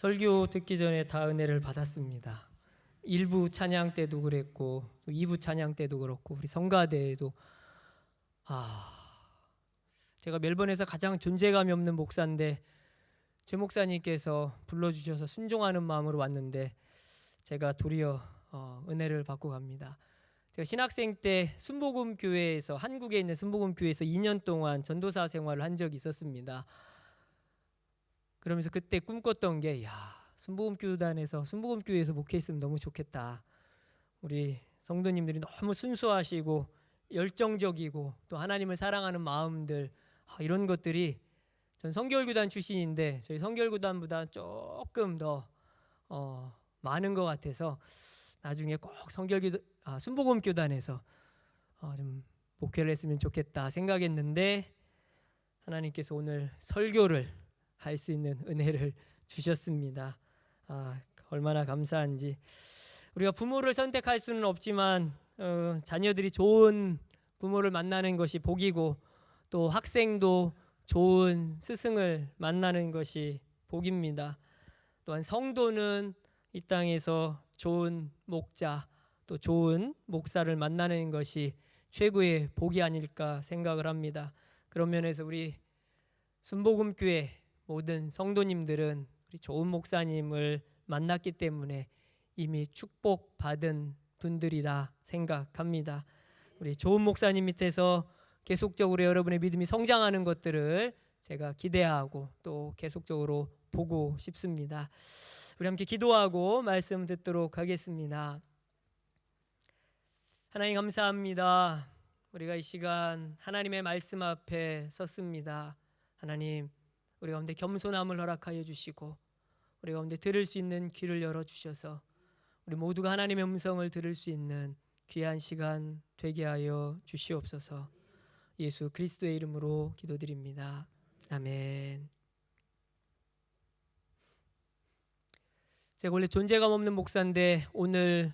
설교 듣기 전에 다 은혜를 받았습니다. 1부 찬양 때도 그랬고 2부 찬양 때도 그렇고 우리 성가대에도 제가 멜번에서 가장 존재감이 없는 목사인데 최 목사님께서 불러주셔서 순종하는 마음으로 왔는데 제가 도리어 은혜를 받고 갑니다. 제가 신학생 때 순복음교회에서 한국에 있는 순복음교회에서 2년 동안 전도사 생활을 한 적이 있었습니다. 그러면서 그때 꿈꿨던 게 순복음교회에서 목회했으면 너무 좋겠다. 우리 성도님들이 너무 순수하시고 열정적이고 또 하나님을 사랑하는 마음들 이런 것들이 전 성결교단 출신인데 저희 성결교단보다 조금 더 많은 것 같아서 나중에 꼭 순복음교단에서 좀 목회를 했으면 좋겠다 생각했는데 하나님께서 오늘 설교를 할 수 있는 은혜를 주셨습니다. 얼마나 감사한지. 우리가 부모를 선택할 수는 없지만 자녀들이 좋은 부모를 만나는 것이 복이고 또 학생도 좋은 스승을 만나는 것이 복입니다. 또한 성도는 이 땅에서 좋은 목자 또 좋은 목사를 만나는 것이 최고의 복이 아닐까 생각을 합니다. 그런 면에서 우리 순복음교회 모든 성도님들은 우리 좋은 목사님을 만났기 때문에 이미 축복받은 분들이라 생각합니다. 우리 좋은 목사님 밑에서 계속적으로 여러분의 믿음이 성장하는 것들을 제가 기대하고 또 계속적으로 보고 싶습니다. 우리 함께 기도하고 말씀 듣도록 하겠습니다. 하나님 감사합니다. 우리가 이 시간 하나님의 말씀 앞에 섰습니다. 하나님, 우리 가운데 겸손함을 허락하여 주시고 우리 가운데 들을 수 있는 귀를 열어주셔서 우리 모두가 하나님의 음성을 들을 수 있는 귀한 시간 되게 하여 주시옵소서. 예수 그리스도의 이름으로 기도드립니다. 아멘. 제가 원래 존재감 없는 목사인데 오늘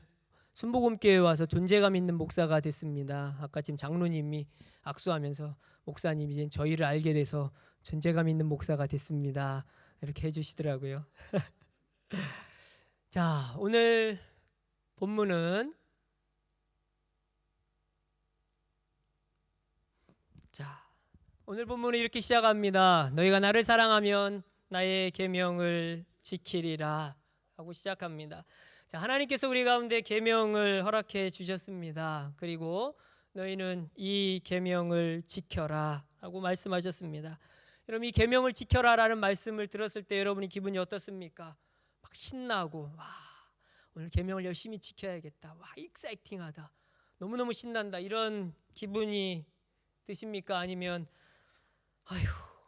순복음교회에 와서 존재감 있는 목사가 됐습니다. 아까 지금 장로님이 악수하면서 목사님 이제 저희를 알게 돼서 존재감 있는 목사가 됐습니다. 이렇게 해주시더라고요. 자, 오늘 본문은 이렇게 시작합니다. 너희가 나를 사랑하면 나의 계명을 지키리라 하고 시작합니다. 자, 하나님께서 우리 가운데 계명을 허락해 주셨습니다. 그리고 너희는 이 계명을 지켜라 하고 말씀하셨습니다. 여러분, 이 계명을 지켜라라는 말씀을 들었을 때 여러분이 기분이 어떻습니까? 막 신나고 오늘 계명을 열심히 지켜야겠다. 익사이팅하다. 너무너무 신난다. 이런 기분이 드십니까? 아니면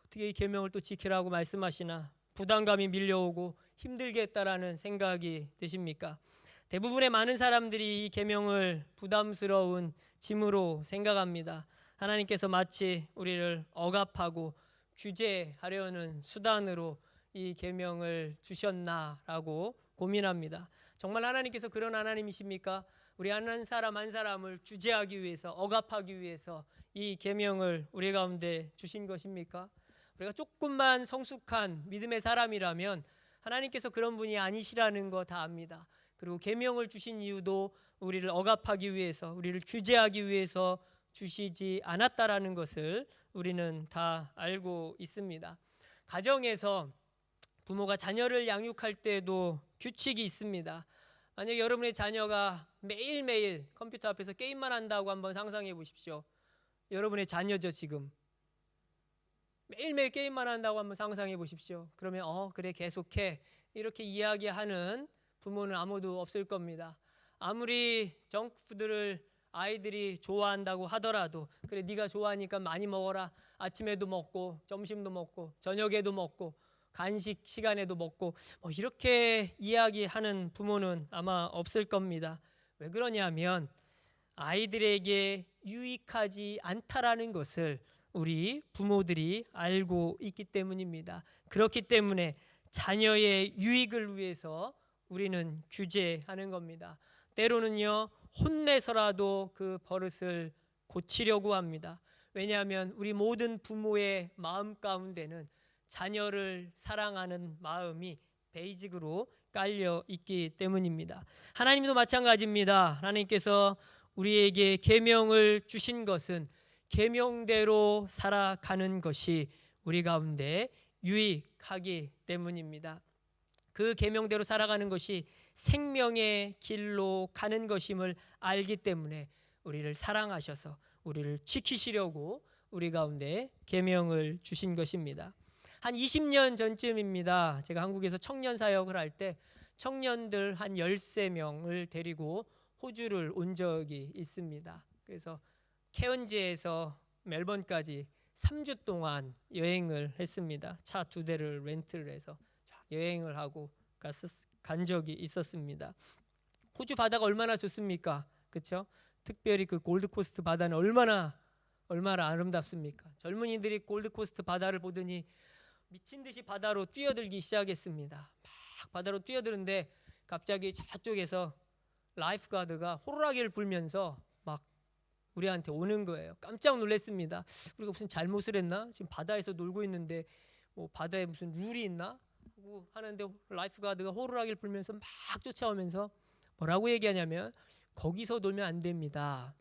어떻게 이 계명을 또 지키라고 말씀하시나? 부담감이 밀려오고 힘들겠다라는 생각이 드십니까? 대부분의 많은 사람들이 이 계명을 부담스러운 짐으로 생각합니다. 하나님께서 마치 우리를 억압하고 규제하려는 수단으로 이 계명을 주셨나라고 고민합니다. 정말 하나님께서 그런 하나님이십니까? 우리 한 사람 한 사람을 규제하기 위해서, 억압하기 위해서 이 계명을 우리 가운데 주신 것입니까? 우리가 조금만 성숙한 믿음의 사람이라면 하나님께서 그런 분이 아니시라는 거 다 압니다. 그리고 계명을 주신 이유도 우리를 억압하기 위해서, 우리를 규제하기 위해서 주시지 않았다라는 것을 우리는 다 알고 있습니다. 가정에서 부모가 자녀를 양육할 때도 규칙이 있습니다. 만약 여러분의 자녀가 매일매일 컴퓨터 앞에서 게임만 한다고 한번 상상해 보십시오. 여러분의 자녀죠, 지금. 매일매일 게임만 한다고 한번 상상해 보십시오. 그러면 그래 계속해 이렇게 이야기하는 부모는 아무도 없을 겁니다. 아무리 정크푸드를 아이들이 좋아한다고 하더라도 그래 네가 좋아하니까 많이 먹어라. 아침에도 먹고 점심도 먹고 저녁에도 먹고 간식 시간에도 먹고 이렇게 이야기하는 부모는 아마 없을 겁니다. 왜 그러냐면 아이들에게 유익하지 않다라는 것을 우리 부모들이 알고 있기 때문입니다. 그렇기 때문에 자녀의 유익을 위해서 우리는 규제하는 겁니다. 때로는요 혼내서라도 그 버릇을 고치려고 합니다. 왜냐하면 우리 모든 부모의 마음 가운데는 자녀를 사랑하는 마음이 베이직으로 깔려 있기 때문입니다. 하나님도 마찬가지입니다. 하나님께서 우리에게 계명을 주신 것은 계명대로 살아가는 것이 우리 가운데 유익하기 때문입니다. 그 계명대로 살아가는 것이 생명의 길로 가는 것임을 알기 때문에 우리를 사랑하셔서 우리를 지키시려고 우리 가운데 계명을 주신 것입니다. 한 20년 전쯤입니다. 제가 한국에서 청년 사역을 할 때 청년들 한 13명을 데리고 호주를 온 적이 있습니다. 그래서 케언즈에서 멜번까지 3주 동안 여행을 했습니다. 차 2대를 렌트를 해서 여행을 하고 간 적이 있었습니다. 호주 바다가 얼마나 좋습니까? 그렇죠? 특별히 그 골드코스트 바다는 얼마나 아름답습니까? 젊은이들이 골드코스트 바다를 보더니 미친 듯이 바다로 뛰어들기 시작했습니다. 막 바다로 뛰어드는데 갑자기 저쪽에서 라이프가드가 호루라기를 불면서 막 우리한테 오는 거예요. 깜짝 놀랐습니다. 우리가 무슨 잘못을 했나? 지금 바다에서 놀고 있는데 뭐 바다에 무슨 룰이 있나? 하는데 라이프가드가 호루라기를 불면서 막 쫓아오면서 뭐라고 얘기하냐면 거기서 놀면 안 됩니다.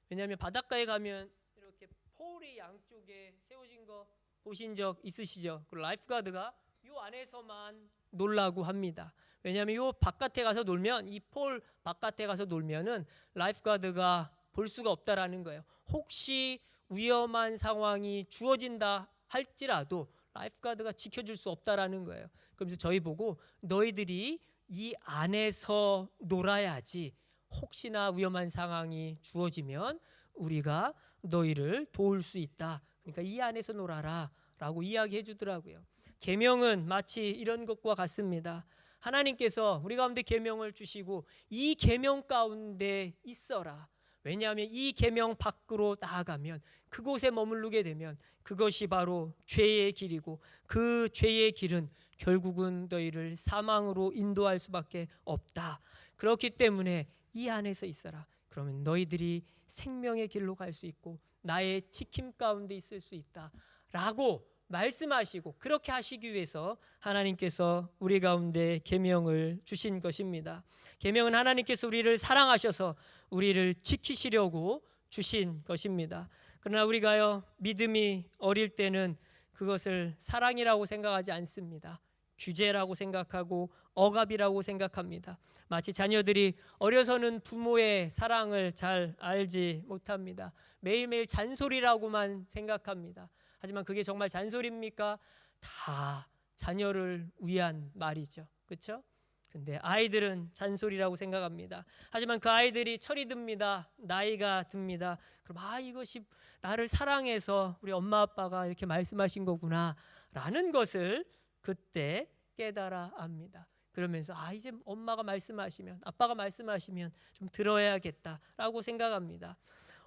왜냐하면 바닷가에 가면 이렇게 폴이 양쪽에 세워진 거 보신 적 있으시죠? 그 라이프가드가 요 안에서만 놀라고 합니다. 왜냐하면 요 바깥에 가서 놀면 이 폴 바깥에 가서 놀면은 라이프가드가 볼 수가 없다라는 거예요. 혹시 위험한 상황이 주어진다 할지라도 라이프가드가 지켜줄 수 없다라는 거예요. 그러면서 저희 보고 너희들이 이 안에서 놀아야지 혹시나 위험한 상황이 주어지면 우리가 너희를 도울 수 있다. 그러니까 이 안에서 놀아라 라고 이야기해 주더라고요. 계명은 마치 이런 것과 같습니다. 하나님께서 우리 가운데 계명을 주시고 이 계명 가운데 있어라. 왜냐하면 이 계명 밖으로 나아가면 그곳에 머무르게 되면 그것이 바로 죄의 길이고 그 죄의 길은 결국은 너희를 사망으로 인도할 수밖에 없다. 그렇기 때문에 이 안에서 있어라. 그러면 너희들이 생명의 길로 갈 수 있고 나의 지킴 가운데 있을 수 있다 라고 말씀하시고 그렇게 하시기 위해서 하나님께서 우리 가운데 계명을 주신 것입니다. 계명은 하나님께서 우리를 사랑하셔서 우리를 지키시려고 주신 것입니다. 그러나 우리가요 믿음이 어릴 때는 그것을 사랑이라고 생각하지 않습니다. 규제라고 생각하고 억압이라고 생각합니다. 마치 자녀들이 어려서는 부모의 사랑을 잘 알지 못합니다. 매일매일 잔소리라고만 생각합니다. 하지만 그게 정말 잔소리입니까? 다 자녀를 위한 말이죠. 그렇죠? 근데 아이들은 잔소리라고 생각합니다. 하지만 그 아이들이 철이 듭니다. 나이가 듭니다. 그럼 이것이 나를 사랑해서 우리 엄마 아빠가 이렇게 말씀하신 거구나 라는 것을 그때 깨달아 압니다. 그러면서 이제 엄마가 말씀하시면 아빠가 말씀하시면 좀 들어야겠다라고 생각합니다.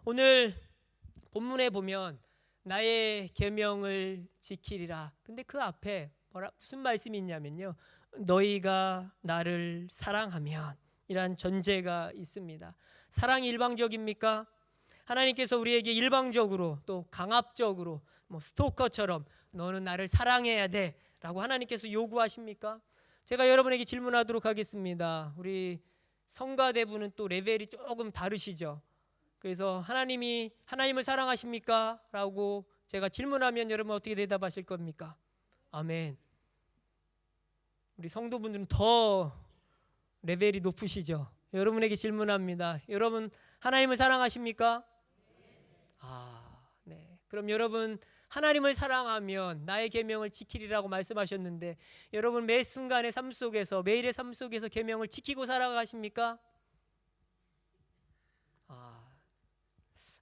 오늘 본문에 보면 나의 계명을 지키리라. 근데 그 앞에 무슨 말씀이 있냐면요. 너희가 나를 사랑하면 이란 전제가 있습니다. 사랑이 일방적입니까? 하나님께서 우리에게 일방적으로 또 강압적으로 스토커처럼 너는 나를 사랑해야 돼 라고 하나님께서 요구하십니까? 제가 여러분에게 질문하도록 하겠습니다. 우리 성가대부는 또 레벨이 조금 다르시죠? 그래서 하나님을 사랑하십니까? 라고 제가 질문하면 여러분 어떻게 대답하실 겁니까? 아멘. 우리 성도분들은 더 레벨이 높으시죠? 여러분에게 질문합니다. 여러분 하나님을 사랑하십니까? 네. 그럼 여러분 하나님을 사랑하면 나의 계명을 지키리라고 말씀하셨는데 여러분 매 순간의 삶 속에서 매일의 삶 속에서 계명을 지키고 살아가십니까?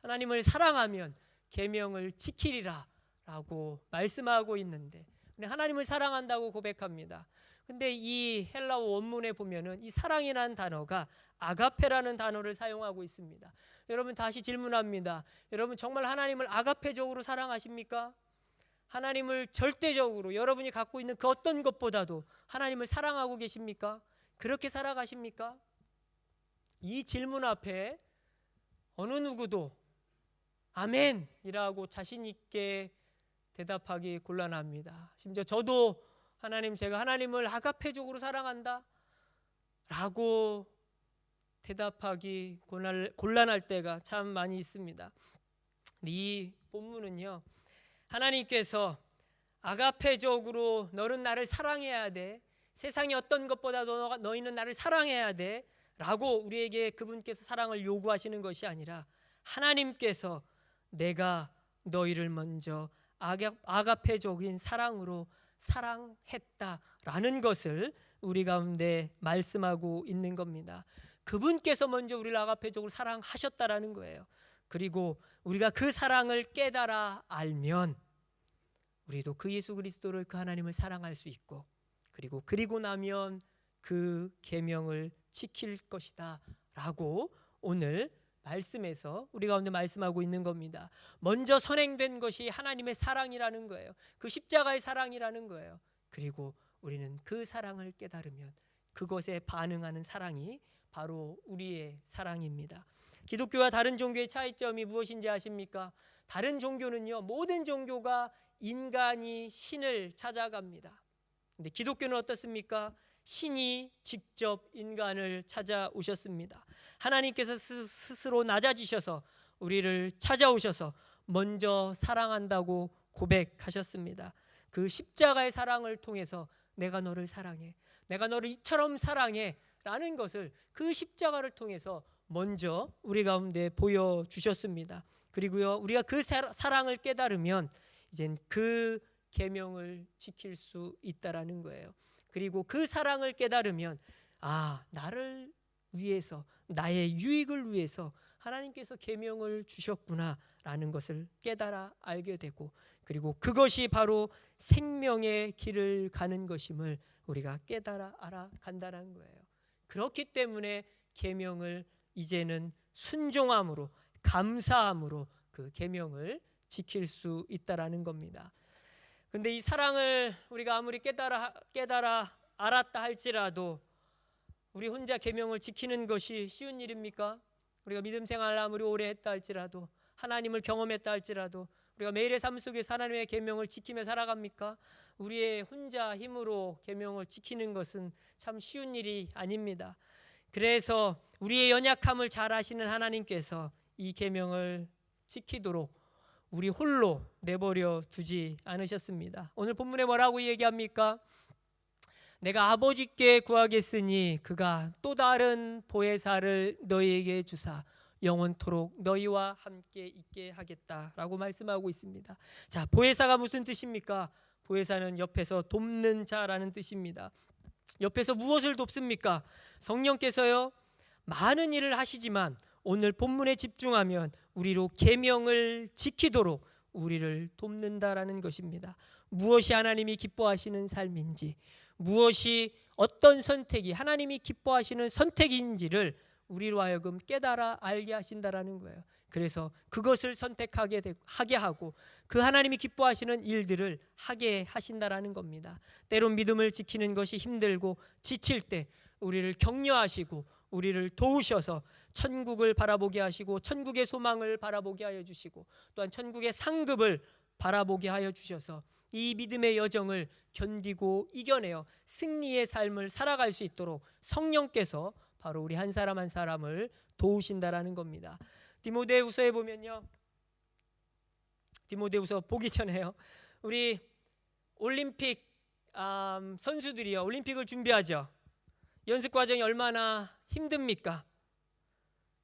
하나님을 사랑하면 계명을 지키리라 라고 말씀하고 있는데 하나님을 사랑한다고 고백합니다. 근데 이 헬라어 원문에 보면은 이 사랑이라는 단어가 아가페라는 단어를 사용하고 있습니다. 여러분 다시 질문합니다. 여러분 정말 하나님을 아가페적으로 사랑하십니까? 하나님을 절대적으로 여러분이 갖고 있는 그 어떤 것보다도 하나님을 사랑하고 계십니까? 그렇게 살아가십니까? 이 질문 앞에 어느 누구도 아멘이라고 자신 있게 대답하기 곤란합니다. 심지어 저도 하나님, 제가 하나님을 아가페적으로 사랑한다 라고 대답하기 곤란할 때가 참 많이 있습니다. 이 본문은요, 하나님께서 아가페적으로 너는 나를 사랑해야 돼, 세상의 어떤 것보다 너희는 나를 사랑해야 돼 라고 우리에게 그분께서 사랑을 요구하시는 것이 아니라 하나님께서 내가 너희를 먼저 아가페적인 사랑으로 사랑했다라는 것을 우리 가운데 말씀하고 있는 겁니다. 그분께서 먼저 우리를 아가페적으로 사랑하셨다라는 거예요. 그리고 우리가 그 사랑을 깨달아 알면 우리도 그 예수 그리스도를, 그 하나님을 사랑할 수 있고, 그리고 나면 그 계명을 지킬 것이다 라고 오늘 말씀에서 우리 가운데 말씀하고 있는 겁니다. 먼저 선행된 것이 하나님의 사랑이라는 거예요. 그 십자가의 사랑이라는 거예요. 그리고 우리는 그 사랑을 깨달으면 그것에 반응하는 사랑이 바로 우리의 사랑입니다. 기독교와 다른 종교의 차이점이 무엇인지 아십니까? 다른 종교는요, 모든 종교가 인간이 신을 찾아갑니다. 근데 기독교는 어떻습니까? 신이 직접 인간을 찾아오셨습니다. 하나님께서 스스로 낮아지셔서 우리를 찾아오셔서 먼저 사랑한다고 고백하셨습니다. 그 십자가의 사랑을 통해서 내가 너를 사랑해, 내가 너를 이처럼 사랑해 라는 것을 그 십자가를 통해서 먼저 우리 가운데 보여주셨습니다. 그리고요, 우리가 그 사랑을 깨달으면 이젠 그 계명을 지킬 수 있다라는 거예요. 그리고 그 사랑을 깨달으면 나를 위해서, 나의 유익을 위해서 하나님께서 계명을 주셨구나라는 것을 깨달아 알게 되고, 그리고 그것이 바로 생명의 길을 가는 것임을 우리가 깨달아 알아간다는 거예요. 그렇기 때문에 계명을 이제는 순종함으로, 감사함으로 그 계명을 지킬 수 있다라는 겁니다. 근데 이 사랑을 우리가 아무리 깨달아 알았다 할지라도 우리 혼자 계명을 지키는 것이 쉬운 일입니까? 우리가 믿음 생활을 아무리 오래 했다 할지라도, 하나님을 경험했다 할지라도 우리가 매일의 삶 속에서 하나님의 계명을 지키며 살아갑니까? 우리의 혼자 힘으로 계명을 지키는 것은 참 쉬운 일이 아닙니다. 그래서 우리의 연약함을 잘 아시는 하나님께서 이 계명을 지키도록 우리 홀로 내버려 두지 않으셨습니다. 오늘 본문에 뭐라고 얘기합니까? 내가 아버지께 구하겠으니 그가 또 다른 보혜사를 너희에게 주사 영원토록 너희와 함께 있게 하겠다라고 말씀하고 있습니다. 자, 보혜사가 무슨 뜻입니까? 보혜사는 옆에서 돕는 자라는 뜻입니다. 옆에서 무엇을 돕습니까? 성령께서요, 많은 일을 하시지만 오늘 본문에 집중하면 우리로 계명을 지키도록 우리를 돕는다라는 것입니다. 무엇이 하나님이 기뻐하시는 삶인지, 무엇이 어떤 선택이 하나님이 기뻐하시는 선택인지를 우리로 하여금 깨달아 알게 하신다라는 거예요. 그래서 그것을 선택하게 하게 하고 그 하나님이 기뻐하시는 일들을 하게 하신다라는 겁니다. 때론 믿음을 지키는 것이 힘들고 지칠 때 우리를 격려하시고 우리를 도우셔서 천국을 바라보게 하시고 천국의 소망을 바라보게 하여 주시고 또한 천국의 상급을 바라보게 하여 주셔서 이 믿음의 여정을 견디고 이겨내어 승리의 삶을 살아갈 수 있도록 성령께서 바로 우리 한 사람 한 사람을 도우신다라는 겁니다. 디모데후서에 보면요, 디모데후서 보기 전에요, 우리 올림픽 선수들이요, 올림픽을 준비하죠. 연습 과정이 얼마나 힘듭니까?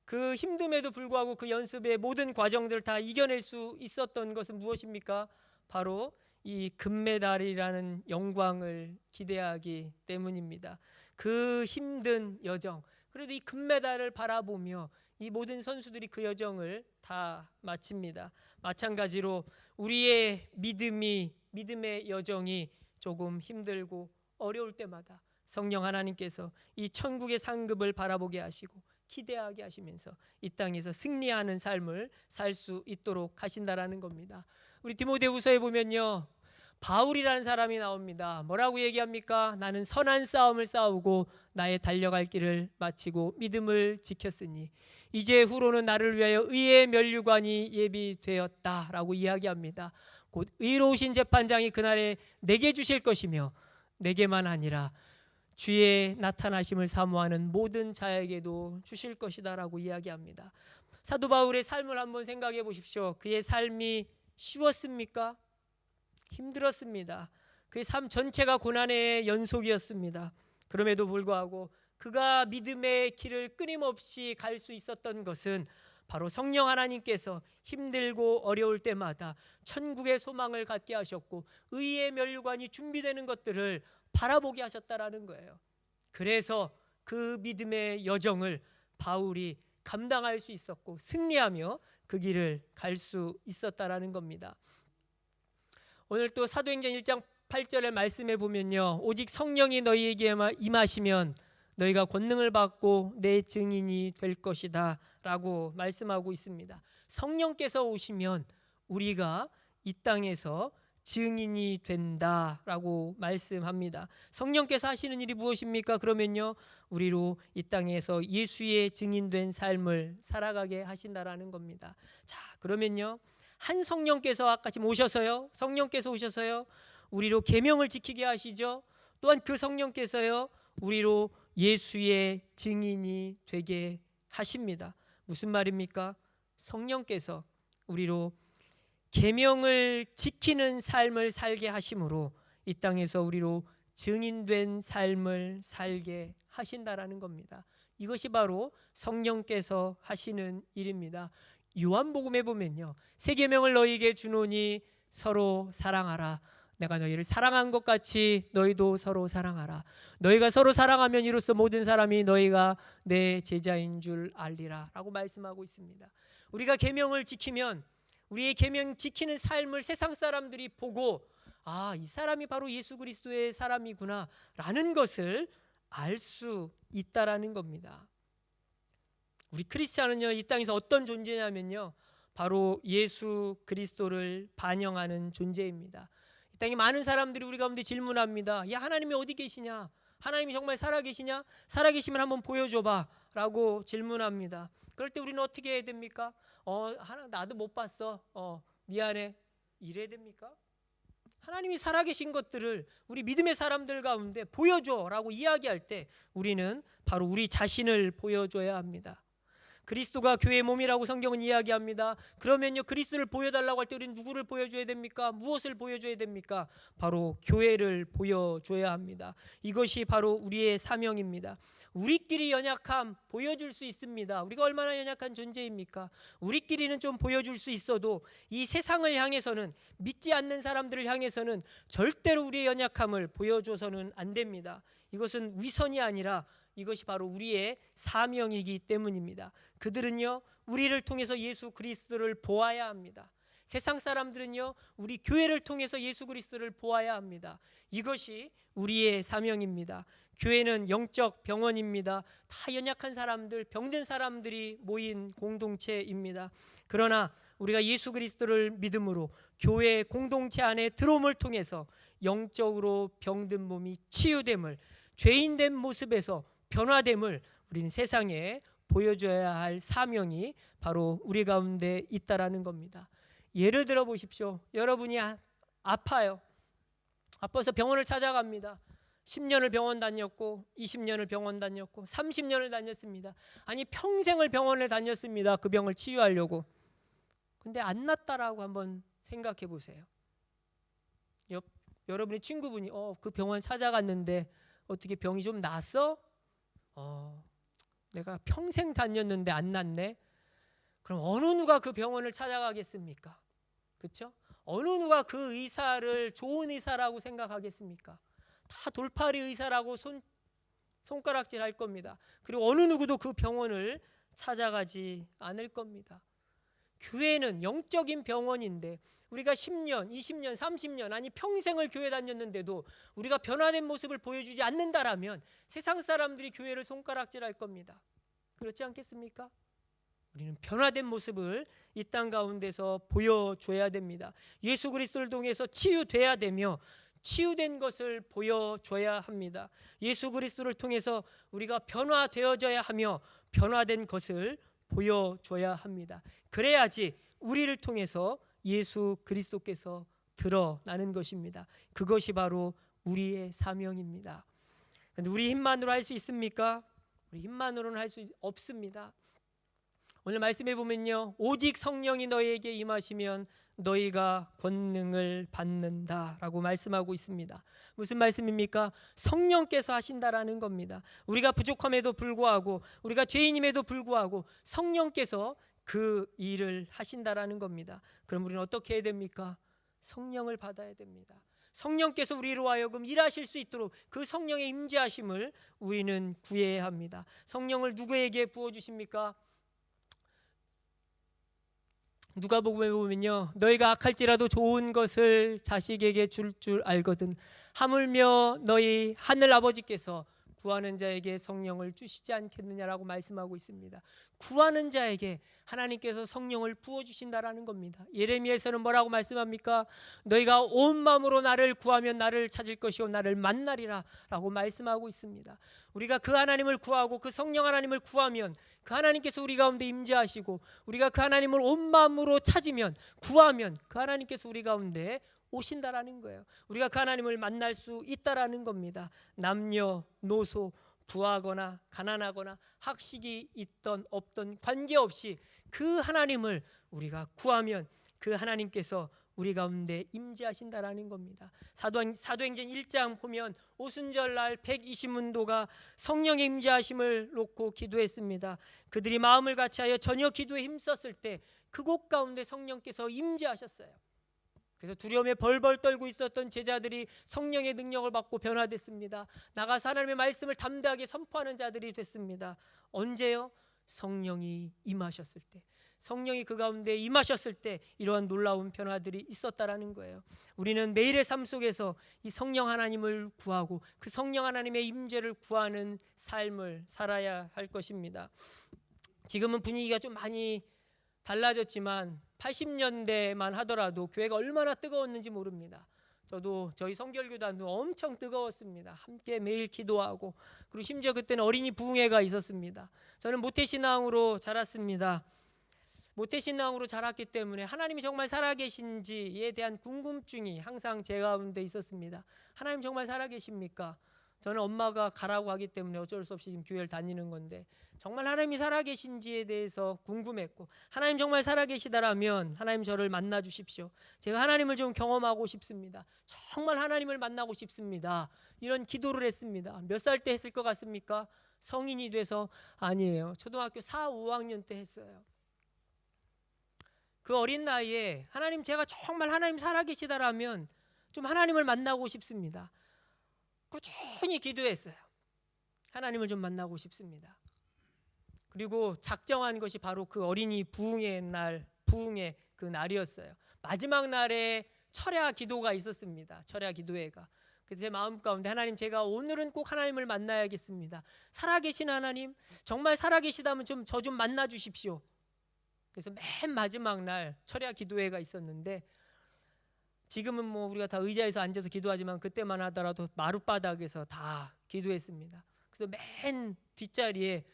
그 힘듦에도 불구하고 그 연습의 모든 과정들을 다 이겨낼 수 있었던 것은 무엇입니까? 바로 이 금메달이라는 영광을 기대하기 때문입니다. 그 힘든 여정, 그래도 이 금메달을 바라보며 이 모든 선수들이 그 여정을 다 마칩니다. 마찬가지로 우리의 믿음의 여정이 조금 힘들고 어려울 때마다 성령 하나님께서 이 천국의 상급을 바라보게 하시고 기대하게 하시면서 이 땅에서 승리하는 삶을 살 수 있도록 하신다라는 겁니다. 우리 디모데후서에 보면요, 바울이라는 사람이 나옵니다. 뭐라고 얘기합니까? 나는 선한 싸움을 싸우고 나의 달려갈 길을 마치고 믿음을 지켰으니 이제 후로는 나를 위하여 의의 면류관이 예비되었다라고 이야기합니다. 곧 의로우신 재판장이 그날에 내게 주실 것이며 내게만 아니라 주의 나타나심을 사모하는 모든 자에게도 주실 것이다라고 이야기합니다. 사도 바울의 삶을 한번 생각해 보십시오. 그의 삶이 쉬웠습니까? 힘들었습니다. 그의 삶 전체가 고난의 연속이었습니다. 그럼에도 불구하고 그가 믿음의 길을 끊임없이 갈 수 있었던 것은 바로 성령 하나님께서 힘들고 어려울 때마다 천국의 소망을 갖게 하셨고 의의 면류관이 준비되는 것들을 바라보게 하셨다라는 거예요. 그래서 그 믿음의 여정을 바울이 감당할 수 있었고 승리하며 그 길을 갈 수 있었다라는 겁니다. 오늘 또 사도행전 1장 8절의 말씀에 보면요, 오직 성령이 너희에게 임하시면 너희가 권능을 받고 내 증인이 될 것이다 라고 말씀하고 있습니다. 성령께서 오시면 우리가 이 땅에서 증인이 된다라고 말씀합니다. 성령께서 하시는 일이 무엇입니까? 그러면요, 우리로 이 땅에서 예수의 증인된 삶을 살아가게 하신다라는 겁니다. 자, 그러면요, 한 성령께서 아까 지금 오셔서요, 성령께서 오셔서요 우리로 계명을 지키게 하시죠. 또한 그 성령께서요 우리로 예수의 증인이 되게 하십니다. 무슨 말입니까? 성령께서 우리로 계명을 지키는 삶을 살게 하심으로 이 땅에서 우리로 증인된 삶을 살게 하신다라는 겁니다. 이것이 바로 성령께서 하시는 일입니다. 요한복음에 보면요, 새 계명을 너희에게 주노니 서로 사랑하라. 내가 너희를 사랑한 것 같이 너희도 서로 사랑하라. 너희가 서로 사랑하면 이로써 모든 사람이 너희가 내 제자인 줄 알리라 라고 말씀하고 있습니다. 우리가 계명을 지키면 우리의 계명 지키는 삶을 세상 사람들이 보고 아, 이 사람이 바로 예수 그리스도의 사람이구나 라는 것을 알 수 있다라는 겁니다. 우리 크리스찬은요, 이 땅에서 어떤 존재냐면요, 바로 예수 그리스도를 반영하는 존재입니다. 이 땅에 많은 사람들이 우리 가운데 질문합니다. 야, 하나님이 어디 계시냐? 하나님이 정말 살아계시냐? 살아계시면 한번 보여줘봐 라고 질문합니다. 그럴 때 우리는 어떻게 해야 됩니까? 나도 못 봤어. 미안해. 이래야 됩니까? 하나님이 살아계신 것들을 우리 믿음의 사람들 가운데 보여줘라고 이야기할 때 우리는 바로 우리 자신을 보여줘야 합니다. 그리스도가 교회의 몸이라고 성경은 이야기합니다. 그러면요, 그리스도를 보여달라고 할 때 우리는 누구를 보여줘야 됩니까? 무엇을 보여줘야 됩니까? 바로 교회를 보여줘야 합니다. 이것이 바로 우리의 사명입니다. 우리끼리 연약함 보여줄 수 있습니다. 우리가 얼마나 연약한 존재입니까? 우리끼리는 좀 보여줄 수 있어도 이 세상을 향해서는, 믿지 않는 사람들을 향해서는 절대로 우리의 연약함을 보여줘서는 안 됩니다. 이것은 위선이 아니라 이것이 바로 우리의 사명이기 때문입니다. 그들은요, 우리를 통해서 예수 그리스도를 보아야 합니다. 세상 사람들은요, 우리 교회를 통해서 예수 그리스도를 보아야 합니다. 이것이 우리의 사명입니다. 교회는 영적 병원입니다. 다 연약한 사람들, 병든 사람들이 모인 공동체입니다. 그러나 우리가 예수 그리스도를 믿음으로 교회 공동체 안에 들어옴을 통해서 영적으로 병든 몸이 치유됨을, 죄인된 모습에서 변화됨을 우리는 세상에 보여줘야 할 사명이 바로 우리 가운데 있다라는 겁니다. 예를 들어 보십시오. 여러분이 아파요. 아파서 병원을 찾아갑니다. 10년을 병원 다녔고 20년을 병원 다녔고 30년을 다녔습니다. 아니, 평생을 병원을 다녔습니다. 그 병을 치유하려고. 근데 안 낫다라고 한번 생각해 보세요. 여러분의 친구분이 그 병원 찾아갔는데 어떻게 병이 좀 낫어? 내가 평생 다녔는데 안 낫네. 그럼 어느 누가 그 병원을 찾아가겠습니까? 그렇죠? 어느 누가 그 의사를 좋은 의사라고 생각하겠습니까? 다 돌팔이 의사라고 손가락질 할 겁니다. 그리고 어느 누구도 그 병원을 찾아가지 않을 겁니다. 교회는 영적인 병원인데 우리가 10년, 20년, 30년 아니 평생을 교회 다녔는데도 우리가 변화된 모습을 보여주지 않는다라면 세상 사람들이 교회를 손가락질할 겁니다. 그렇지 않겠습니까? 우리는 변화된 모습을 이 땅 가운데서 보여줘야 됩니다. 예수 그리스도를 통해서 치유돼야 되며 치유된 것을 보여줘야 합니다. 예수 그리스도를 통해서 우리가 변화되어져야 하며 변화된 것을 보여줘야 합니다. 그래야지 우리를 통해서 예수 그리스도께서 드러나는 것입니다. 그것이 바로 우리의 사명입니다. 그런데 우리 힘만으로 할 수 있습니까? 우리 힘만으로는 할 수 없습니다. 오늘 말씀해 보면요, 오직 성령이 너희에게 임하시면 너희가 권능을 받는다라고 말씀하고 있습니다. 무슨 말씀입니까? 성령께서 하신다라는 겁니다. 우리가 부족함에도 불구하고, 우리가 죄인임에도 불구하고 성령께서 그 일을 하신다라는 겁니다. 그럼 우리는 어떻게 해야 됩니까? 성령을 받아야 됩니다. 성령께서 우리로 하여금 일하실 수 있도록 그 성령의 임재하심을 우리는 구해야 합니다. 성령을 누구에게 부어주십니까? 누가복음에 보면요, 너희가 악할지라도 좋은 것을 자식에게 줄 알거든 하물며 너희 하늘 아버지께서 구하는 자에게 성령을 주시지 않겠느냐라고 말씀하고 있습니다. 구하는 자에게 하나님께서 성령을 부어주신다라는 겁니다. 예레미야에서는 뭐라고 말씀합니까? 너희가 온 마음으로 나를 구하면 나를 찾을 것이요 나를 만나리라 라고 말씀하고 있습니다. 우리가 그 하나님을 구하고 그 성령 하나님을 구하면 그 하나님께서 우리 가운데 임재하시고, 우리가 그 하나님을 온 마음으로 찾으면, 구하면 그 하나님께서 우리 가운데 오신다라는 거예요. 우리가 그 하나님을 만날 수 있다라는 겁니다. 남녀노소, 부하거나 가난하거나 학식이 있던 없던 관계없이 그 하나님을 우리가 구하면 그 하나님께서 우리 가운데 임재하신다라는 겁니다. 사도행전 1장 보면 오순절날 120문도가 성령의 임재하심을 놓고 기도했습니다. 그들이 마음을 같이하여 저녁 기도에 힘썼을 때 그곳 가운데 성령께서 임재하셨어요. 그래서 두려움에 벌벌 떨고 있었던 제자들이 성령의 능력을 받고 변화됐습니다. 나가서 하나님의 말씀을 담대하게 선포하는 자들이 됐습니다. 언제요? 성령이 임하셨을 때, 성령이 그 가운데 임하셨을 때 이러한 놀라운 변화들이 있었다라는 거예요. 우리는 매일의 삶 속에서 이 성령 하나님을 구하고 그 성령 하나님의 임재를 구하는 삶을 살아야 할 것입니다. 지금은 분위기가 좀 많이 달라졌지만 80년대만 하더라도 교회가 얼마나 뜨거웠는지 모릅니다. 저도 저희 성결교단도 엄청 뜨거웠습니다. 함께 매일 기도하고, 그리고 심지어 그때는 어린이 부흥회가 있었습니다. 저는 모태신앙으로 자랐습니다. 모태신앙으로 자랐기 때문에 하나님이 정말 살아계신지에 대한 궁금증이 항상 제 가운데 있었습니다. 하나님 정말 살아계십니까? 저는 엄마가 가라고 하기 때문에 어쩔 수 없이 지금 교회를 다니는 건데, 정말 하나님이 살아계신지에 대해서 궁금했고, 하나님 정말 살아계시다라면 하나님 저를 만나 주십시오. 제가 하나님을 좀 경험하고 싶습니다. 정말 하나님을 만나고 싶습니다. 이런 기도를 했습니다. 몇 살 때 했을 것 같습니까? 성인이 돼서? 아니에요. 초등학교 4, 5학년 때 했어요. 그 어린 나이에 하나님, 제가 정말 하나님 살아계시다라면 좀 하나님을 만나고 싶습니다. 꾸준히 기도했어요. 하나님을 좀 만나고 싶습니다. 그리고 작정한 것이 바로 그 어린이 부흥의 날, 부흥의 그 날이었어요. 마지막 날에 철야 기도가 있었습니다. 철야 기도회가. 그래서 제 마음 가운데, 하나님, 제가 오늘은 꼭 하나님을 만나야겠습니다. 살아계신 하나님, 정말 살아계시다면 저 좀 만나 주십시오. 그래서 맨 마지막 날 철야 기도회가 있었는데, 지금은 뭐 우리가 다 의자에서 앉아서 기도하지만 그때만 하더라도 마룻바닥에서 다 기도했습니다. 그래서 맨 뒷자리에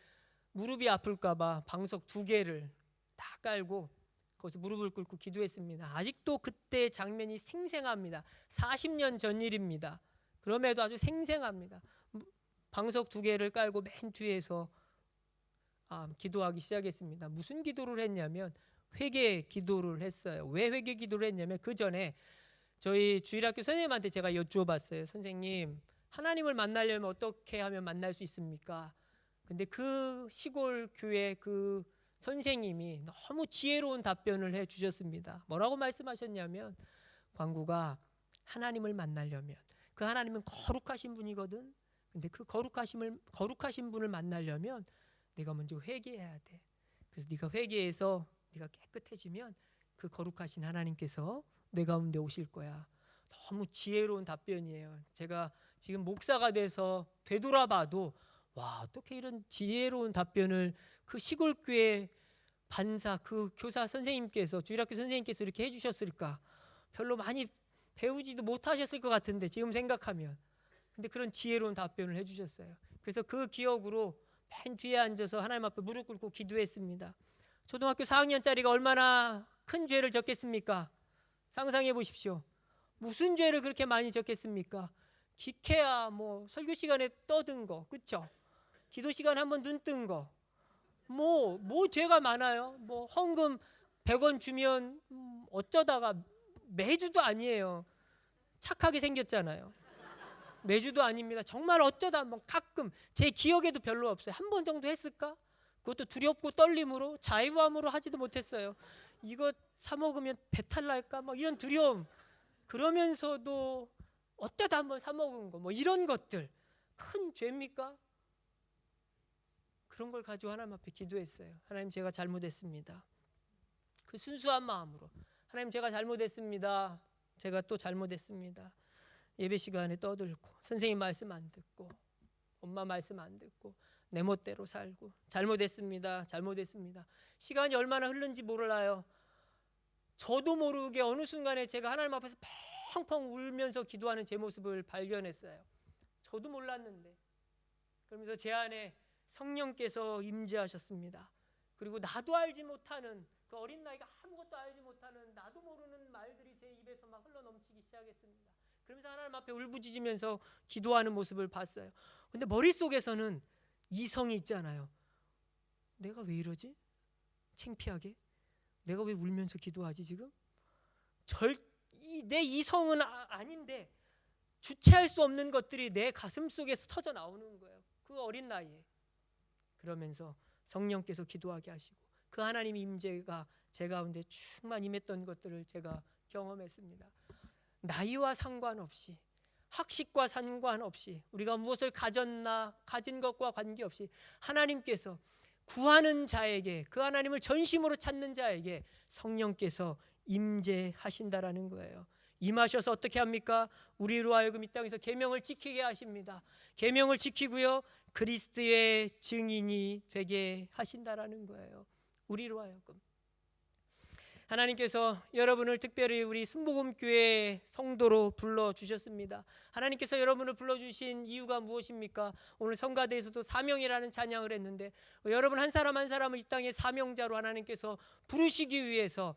무릎이 아플까봐 방석 2개를 다 깔고 거기서 무릎을 꿇고 기도했습니다. 아직도 그때 장면이 생생합니다. 40년 전 일입니다. 그럼에도 아주 생생합니다. 방석 2개를 깔고 맨 뒤에서 기도하기 시작했습니다. 무슨 기도를 했냐면 회개 기도를 했어요. 왜 회개 기도를 했냐면, 그 전에 저희 주일학교 선생님한테 제가 여쭈어봤어요. 선생님, 하나님을 만나려면 어떻게 하면 만날 수 있습니까? 근데 그 시골 교회 그 선생님이 너무 지혜로운 답변을 해주셨습니다. 뭐라고 말씀하셨냐면, 광구가 하나님을 만나려면, 그 하나님은 거룩하신 분이거든. 근데 그 거룩하신 분을 만나려면 네가 먼저 회개해야 돼. 그래서 네가 회개해서 네가 깨끗해지면 그 거룩하신 하나님께서 내 가운데 오실 거야. 너무 지혜로운 답변이에요. 제가 지금 목사가 돼서 되돌아봐도, 와, 어떻게 이런 지혜로운 답변을 그 시골교회 반사, 그 교사 선생님께서, 주일학교 선생님께서 이렇게 해주셨을까? 별로 많이 배우지도 못하셨을 것 같은데, 지금 생각하면. 근데 그런 지혜로운 답변을 해주셨어요. 그래서 그 기억으로 맨 뒤에 앉아서 하나님 앞에 무릎 꿇고 기도했습니다. 초등학교 4학년짜리가 얼마나 큰 죄를 졌겠습니까? 상상해 보십시오. 무슨 죄를 그렇게 많이 졌겠습니까? 기케야 뭐 설교 시간에 떠든 거, 그렇죠? 기도 시간 한번 눈 뜬 거, 뭐 죄가 많아요. 뭐 헌금 100원 주면 어쩌다가 매주도 아니에요. 착하게 생겼잖아요. 매주도 아닙니다. 정말 어쩌다 한번 가끔 제 기억에도 별로 없어요. 한 번 정도 했을까? 그것도 두렵고 떨림으로 자유함으로 하지도 못했어요. 이거 사 먹으면 배탈 날까? 막 이런 두려움. 그러면서도 어쩌다 한번 사 먹은 거, 뭐 이런 것들 큰 죄입니까? 그런 걸 가지고 하나님 앞에 기도했어요. 하나님, 제가 잘못했습니다. 그 순수한 마음으로 하나님, 제가 잘못했습니다. 제가 또 잘못했습니다. 예배 시간에 떠들고 선생님 말씀 안 듣고 엄마 말씀 안 듣고 내 멋대로 살고 잘못했습니다. 잘못했습니다. 시간이 얼마나 흐른지 몰라요. 저도 모르게 어느 순간에 제가 하나님 앞에서 펑펑 울면서 기도하는 제 모습을 발견했어요. 저도 몰랐는데. 그러면서 제 안에 성령께서 임재하셨습니다. 그리고 나도 알지 못하는, 그 어린 나이가 아무것도 알지 못하는 나도 모르는 말들이 제 입에서 막 흘러넘치기 시작했습니다. 그러면서 하나님 앞에 울부짖으면서 기도하는 모습을 봤어요. 근데 머릿속에서는 이성이 있잖아요. 내가 왜 이러지? 창피하게? 내가 왜 울면서 기도하지 지금? 내 이성은 아닌데 주체할 수 없는 것들이 내 가슴 속에서 터져 나오는 거예요. 그 어린 나이에. 그러면서 성령께서 기도하게 하시고 그 하나님의 임재가 제 가운데 충만 임했던 것들을 제가 경험했습니다. 나이와 상관없이, 학식과 상관없이, 우리가 무엇을 가졌나 가진 것과 관계없이 하나님께서 구하는 자에게, 그 하나님을 전심으로 찾는 자에게 성령께서 임재하신다라는 거예요. 임하셔서 어떻게 합니까? 우리로 하여금 이 땅에서 계명을 지키게 하십니다. 계명을 지키고요, 그리스도의 증인이 되게 하신다라는 거예요. 우리로 하여금. 하나님께서 여러분을 특별히 우리 순복음교회 성도로 불러주셨습니다. 하나님께서 여러분을 불러주신 이유가 무엇입니까? 오늘 성가대에서도 사명이라는 찬양을 했는데, 여러분 한 사람 한 사람을 이 땅의 사명자로 하나님께서 부르시기 위해서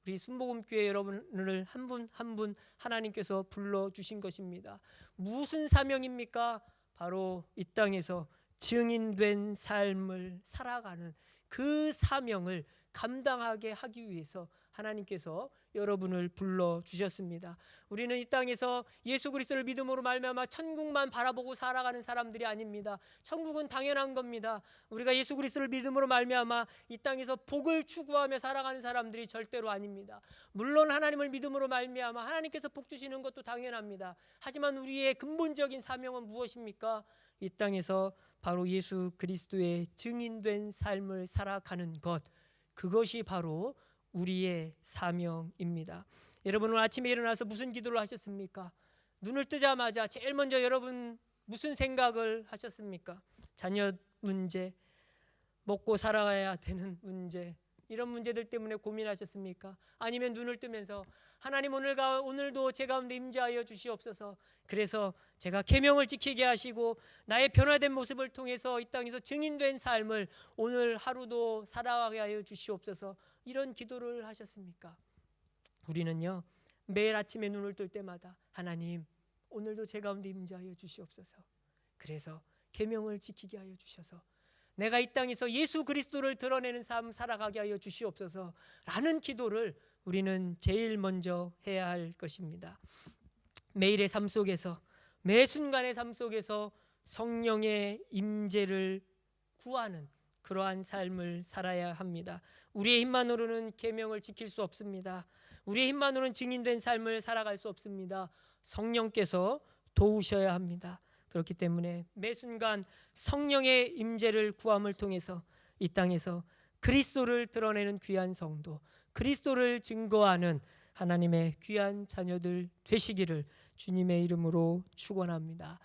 우리 순복음교회 여러분을 한 분 한 분 하나님께서 불러주신 것입니다. 무슨 사명입니까? 바로 이 땅에서 증인된 삶을 살아가는 그 사명을 감당하게 하기 위해서 하나님께서 여러분을 불러주셨습니다. 우리는 이 땅에서 예수 그리스도를 믿음으로 말미암아 천국만 바라보고 살아가는 사람들이 아닙니다. 천국은 당연한 겁니다. 우리가 예수 그리스도를 믿음으로 말미암아 이 땅에서 복을 추구하며 살아가는 사람들이 절대로 아닙니다. 물론 하나님을 믿음으로 말미암아 하나님께서 복 주시는 것도 당연합니다. 하지만 우리의 근본적인 사명은 무엇입니까? 이 땅에서 바로 예수 그리스도의 증인된 삶을 살아가는 것, 그것이 바로 우리의 사명입니다. 여러분 오늘 아침에 일어나서 무슨 기도를 하셨습니까? 눈을 뜨자마자 제일 먼저 여러분 무슨 생각을 하셨습니까? 자녀 문제, 먹고 살아야 되는 문제, 이런 문제들 때문에 고민하셨습니까? 아니면 눈을 뜨면서 하나님 오늘도 제 가운데 임재하여 주시옵소서. 그래서 제가 계명을 지키게 하시고 나의 변화된 모습을 통해서 이 땅에서 증인된 삶을 오늘 하루도 살아가게 하여 주시옵소서. 이런 기도를 하셨습니까? 우리는요, 매일 아침에 눈을 뜰 때마다 하나님 오늘도 제 가운데 임재하여 주시옵소서. 그래서 계명을 지키게 하여 주셔서 내가 이 땅에서 예수 그리스도를 드러내는 삶 살아가게 하여 주시옵소서 라는 기도를 우리는 제일 먼저 해야 할 것입니다. 매일의 삶 속에서, 매 순간의 삶 속에서 성령의 임재를 구하는 그러한 삶을 살아야 합니다. 우리의 힘만으로는 계명을 지킬 수 없습니다. 우리의 힘만으로는 증인된 삶을 살아갈 수 없습니다. 성령께서 도우셔야 합니다. 그렇기 때문에 매 순간 성령의 임재를 구함을 통해서 이 땅에서 그리스도를 드러내는 귀한 성도, 그리스도를 증거하는 하나님의 귀한 자녀들 되시기를 주님의 이름으로 축원합니다.